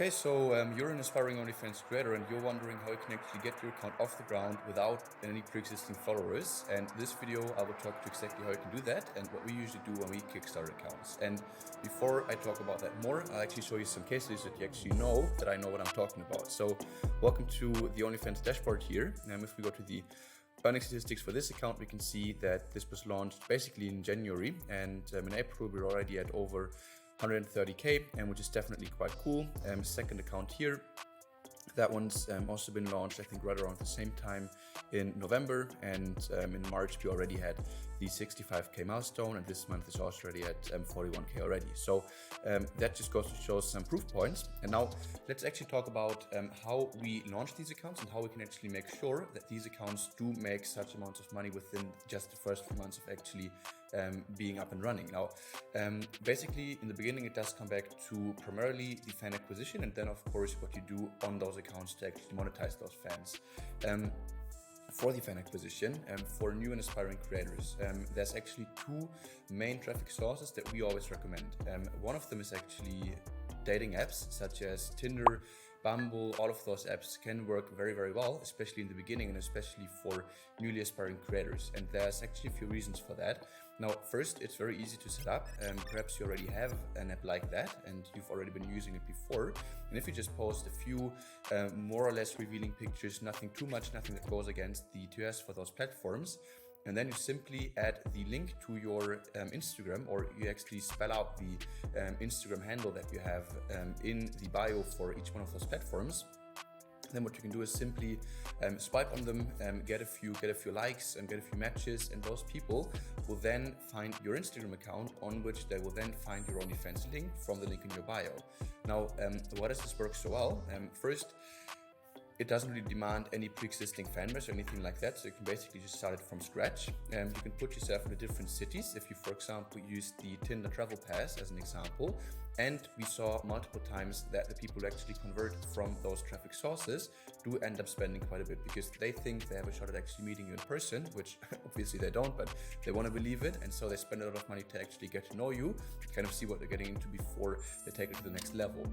Okay, so you're an aspiring OnlyFans creator and you're wondering how you can actually get your account off the ground without any pre-existing followers. And this video, I will talk to exactly how you can do that and what we usually do when we kickstart accounts. And before I talk about that more, I'll actually show you some case studies that you actually know that I know what I'm talking about. So welcome to the OnlyFans dashboard here. And if we go to the earning statistics for this account, we can see that this was launched basically in January, and in April we're already at over 130k, and which is definitely quite cool. Second account here, that one's also been launched, I think, right around the same time in November, and in March we already had the 65k milestone, and this month is also already at 41k already. So that just goes to show some proof points. And now let's actually talk about how we launch these accounts and how we can actually make sure that these accounts do make such amounts of money within just the first few months of actually being up and running. Now, basically in the beginning it does come back to primarily the fan acquisition, and then of course what you do on those accounts to actually monetize those fans. For the fan acquisition, for new and aspiring creators, there's actually two main traffic sources that we always recommend. One of them is actually dating apps such as Tinder, Bumble. All of those apps can work very, very well, especially in the beginning and especially for newly aspiring creators. And there's actually a few reasons for that. Now, first, it's very easy to set up. Perhaps you already have an app like that and you've already been using it before. And if you just post a few more or less revealing pictures, nothing too much, nothing that goes against the TOS for those platforms, and then you simply add the link to your Instagram, or you actually spell out the Instagram handle that you have in the bio for each one of those platforms. Then what you can do is simply swipe on them, get a few likes and get a few matches, and those people will then find your Instagram account, on which they will then find your OnlyFans link from the link in your bio. Now, why does this work so well? First, it doesn't really demand any pre-existing fan base or anything like that, so you can basically just start it from scratch. You can put yourself into different cities. If you, for example, use the Tinder travel pass as an example, and we saw multiple times that the people who actually convert from those traffic sources do end up spending quite a bit, because they think they have a shot at actually meeting you in person, which obviously they don't, but they want to believe it, and so they spend a lot of money to actually get to know you, kind of see what they're getting into before they take it to the next level.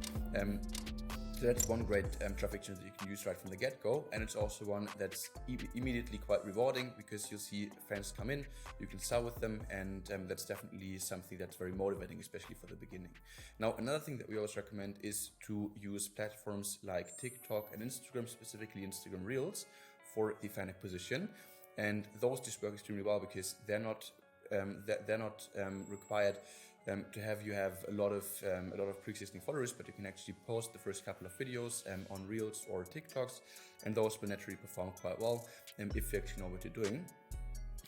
So that's one great traffic channel that you can use right from the get-go, and it's also one that's immediately quite rewarding, because you'll see fans come in, you can sell with them, and that's definitely something that's very motivating, especially for the beginning. Now, another thing that we always recommend is to use platforms like TikTok and Instagram, specifically Instagram Reels, for the fan acquisition, and those just work extremely well because they're not required to have a lot of pre-existing followers, but you can actually post the first couple of videos on Reels or TikToks, and those will naturally perform quite well if you actually know what you're doing.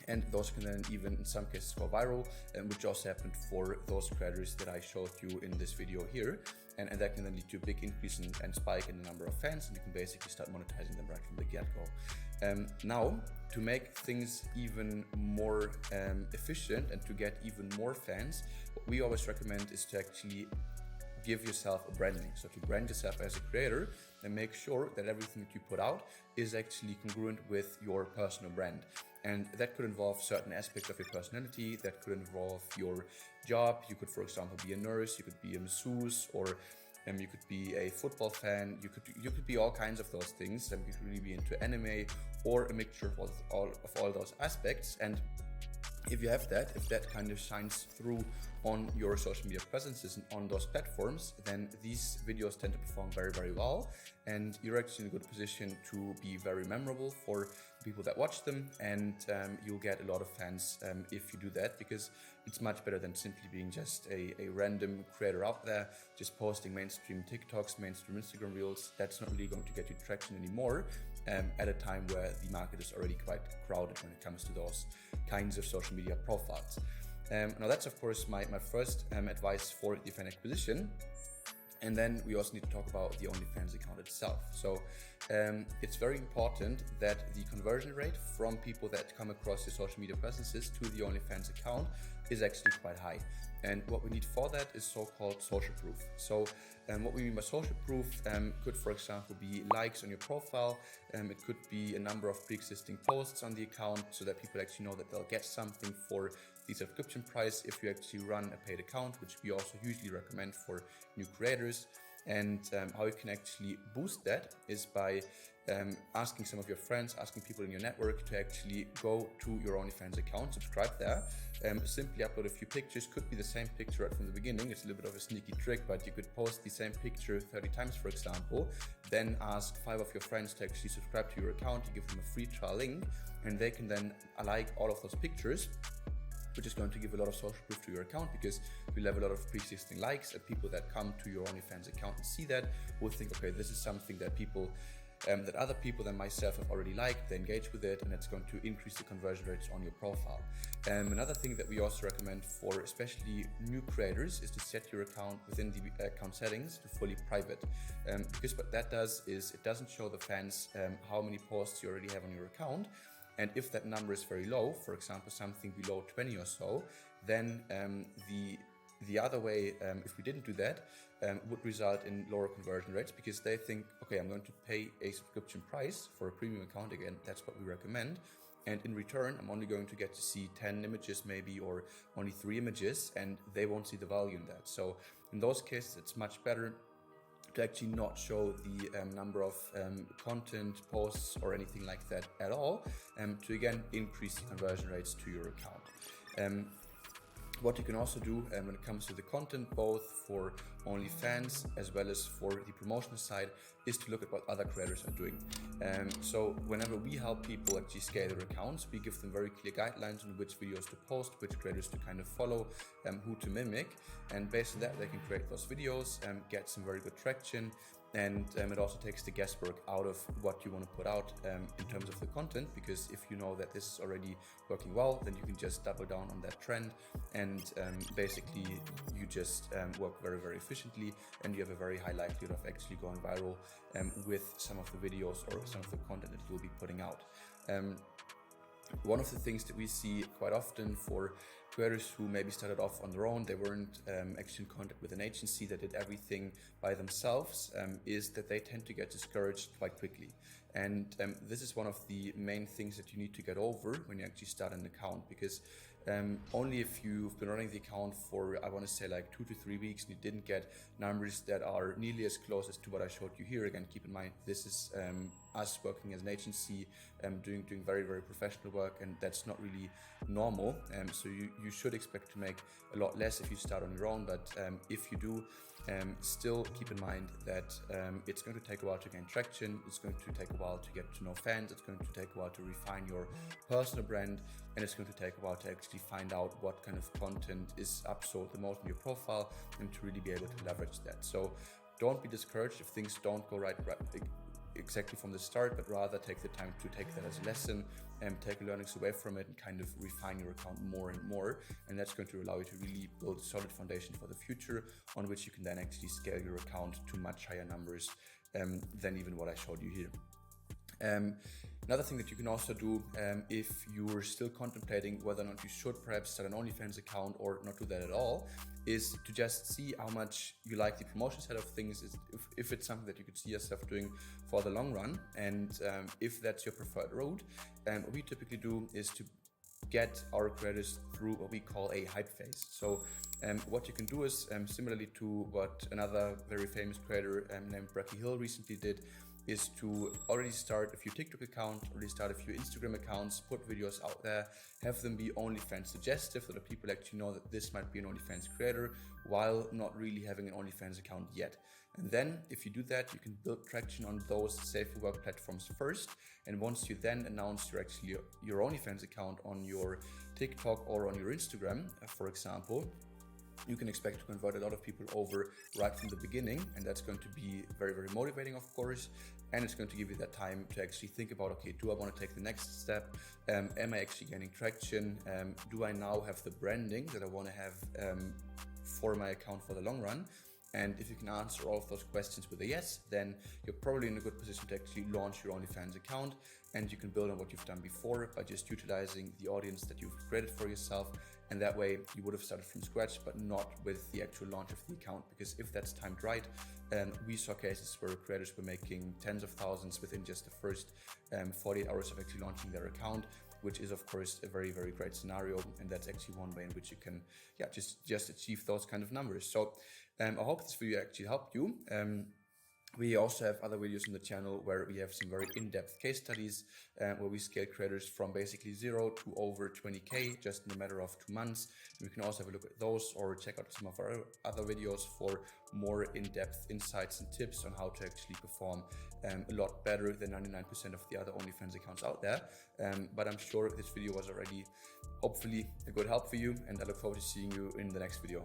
And those can then even in some cases go viral, which also happened for those creators that I showed you in this video here. And that can then lead to a big increase and spike in the number of fans, and you can basically start monetizing them right from the get-go. Now, to make things even more efficient and to get even more fans, what we always recommend is to actually give yourself a branding. So to brand yourself as a creator and make sure that everything that you put out is actually congruent with your personal brand. And that could involve certain aspects of your personality, that could involve your job. You could, for example, be a nurse, you could be a masseuse, or you could be a football fan, you could be all kinds of those things, and you could really be into anime, or a mixture of all those aspects. And if you have that, if that kind of shines through on your social media presences and on those platforms, then these videos tend to perform very, very well, and you're actually in a good position to be very memorable for people that watch them, and you'll get a lot of fans if you do that, because it's much better than simply being just a random creator out there, just posting mainstream TikToks, mainstream Instagram Reels. That's not really going to get you traction anymore at a time where the market is already quite crowded when it comes to those kinds of social media profiles. Now that's of course my first advice for the fan acquisition. And then we also need to talk about the OnlyFans account itself. So it's very important that the conversion rate from people that come across your social media presences to the OnlyFans account is actually quite high. And what we need for that is so-called social proof. So what we mean by social proof could, for example, be likes on your profile. It could be a number of pre-existing posts on the account, so that people actually know that they'll get something for the subscription price if you actually run a paid account, which we also usually recommend for new creators. And how you can actually boost that is by asking some of your friends, asking people in your network to actually go to your OnlyFans account, subscribe there, simply upload a few pictures. Could be the same picture right from the beginning. It's a little bit of a sneaky trick, but you could post the same picture 30 times, for example, then ask 5 of your friends to actually subscribe to your account, you give them a free trial link, and they can then like all of those pictures, which is going to give a lot of social proof to your account, because you'll have a lot of pre-existing likes, and people that come to your OnlyFans account and see that will think, okay, this is something that people, that other people than myself have already liked, they engage with it, and it's going to increase the conversion rates on your profile. Another thing that we also recommend for especially new creators is to set your account within the account settings to fully private, because what that does is it doesn't show the fans how many posts you already have on your account. And if that number is very low, for example, something below 20 or so, then the other way, if we didn't do that, would result in lower conversion rates, because they think, okay, I'm going to pay a subscription price for a premium account. Again, that's what we recommend. And in return, I'm only going to get to see 10 images maybe, or only 3 images, and they won't see the value in that. So in those cases, it's much better to actually not show the number of content posts or anything like that at all, to again increase the conversion rates to your account. What you can also do when it comes to the content, both for OnlyFans as well as for the promotional side, is to look at what other creators are doing. So whenever we help people actually scale their accounts, we give them very clear guidelines on which videos to post, which creators to kind of follow, who to mimic, and based on that they can create those videos and get some very good traction. And it also takes the guesswork out of what you want to put out in terms of the content, because if you know that this is already working well, then you can just double down on that trend, and basically you just work very, very efficiently, and you have a very high likelihood of actually going viral with some of the videos or some of the content that you'll be putting out. One of the things that we see quite often for creators who maybe started off on their own, they weren't actually in contact with an agency that did everything by themselves, is that they tend to get discouraged quite quickly. And this is one of the main things that you need to get over when you actually start an account, because only if you've been running the account for, I want to say, like 2 to 3 weeks, and you didn't get numbers that are nearly as close as to what I showed you here. Again, keep in mind, this is us working as an agency, doing very, very professional work, and that's not really normal. So you should expect to make a lot less if you start on your own, but if you do, still keep in mind that it's going to take a while to gain traction, it's going to take a while to get to know fans, it's going to take a while to refine your personal brand, and it's going to take a while to actually find out what kind of content is upsold the most in your profile, and to really be able to leverage that. So don't be discouraged if things don't go right exactly from the start, but rather take the time to take that as a lesson and take learnings away from it and kind of refine your account more and more. And that's going to allow you to really build a solid foundation for the future, on which you can then actually scale your account to much higher numbers than even what I showed you here. Another thing that you can also do, if you're still contemplating whether or not you should perhaps start an OnlyFans account or not do that at all, is to just see how much you like the promotion side of things, if it's something that you could see yourself doing for the long run, and if that's your preferred route. What we typically do is to get our creators through what we call a hype phase. So what you can do is, similarly to what another very famous creator named Bracky Hill recently did, is to already start a few TikTok accounts, already start a few Instagram accounts, put videos out there, have them be OnlyFans suggestive, so that people actually know that this might be an OnlyFans creator, while not really having an OnlyFans account yet. And then if you do that, you can build traction on those safe for work platforms first. And once you then announce your OnlyFans account on your TikTok or on your Instagram, for example, you can expect to convert a lot of people over right from the beginning, and that's going to be very, very motivating, of course, and it's going to give you that time to actually think about, okay, do I want to take the next step? Am I actually gaining traction? Do I now have the branding that I want to have for my account for the long run? And if you can answer all of those questions with a yes, then you're probably in a good position to actually launch your OnlyFans account, and you can build on what you've done before by just utilizing the audience that you've created for yourself. And that way you would have started from scratch, but not with the actual launch of the account, because if that's timed right, we saw cases where creators were making tens of thousands within just the first 48 hours of actually launching their account. which is of course a very, very great scenario. And that's actually one way in which you can, just achieve those kind of numbers. So I hope this video actually helped you. We also have other videos on the channel where we have some very in-depth case studies where we scale creators from basically 0 to over 20K just in a matter of 2 months. You can also have a look at those or check out some of our other videos for more in-depth insights and tips on how to actually perform a lot better than 99% of the other OnlyFans accounts out there. But I'm sure this video was already hopefully a good help for you, and I look forward to seeing you in the next video.